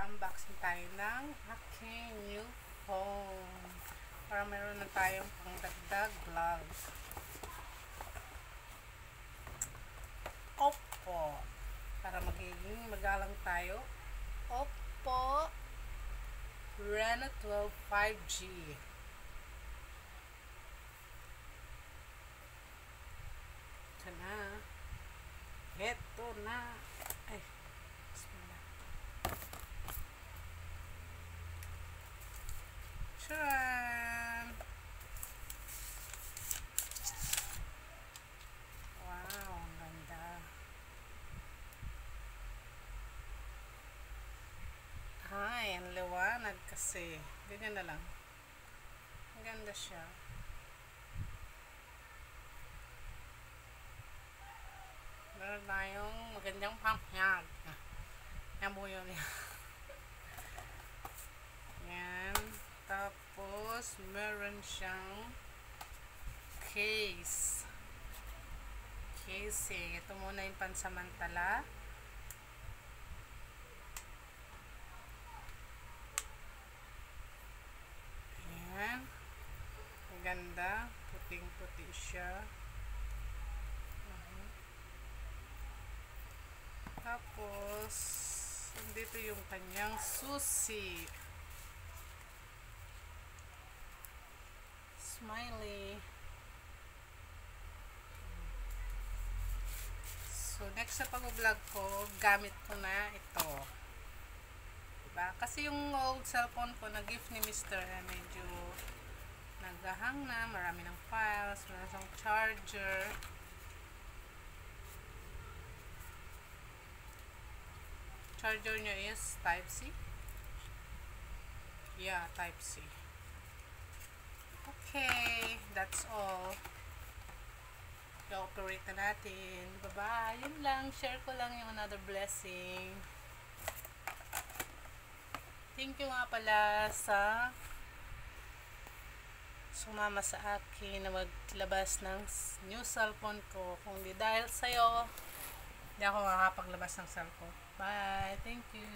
mag-unboxing tayo ng aking new phone. Para meron na tayong pangdagdag vlog. Oppo. Para magiging magalang tayo. Oppo Reno 12 5G. Ito na. Ito na. Ay. Bismillah. Charan! Wow, ang ganda. Ay, ang liwanag kasi. Ganyan na lang. Ang ganda siya. Meron tayong magandang pampyag. Yan po yun. Yan. Tapos, meron siyang case. Casing. Ito muna yung pansamantala. Ayan. Ang ganda. Puting-puti siya. Tapos, dito yung kanyang susi. Smiley. So, next sa pag-vlog ko, gamit ko na ito. Diba? Kasi yung old cellphone ko na gift ni Mr. medyo naghahang na. Marami ng files. Meron siyang charger. Charger niya is Type-C. Yeah, Type-C. Okay, that's all. I-operate na natin. Bye-bye. Yun lang. Share ko lang yung another blessing. Thank you nga pala sa sumama sa akin na maglabas ng new cellphone ko. Kung di dahil sa'yo, hindi ako makapaglabas ng cellphone. Bye. Thank you.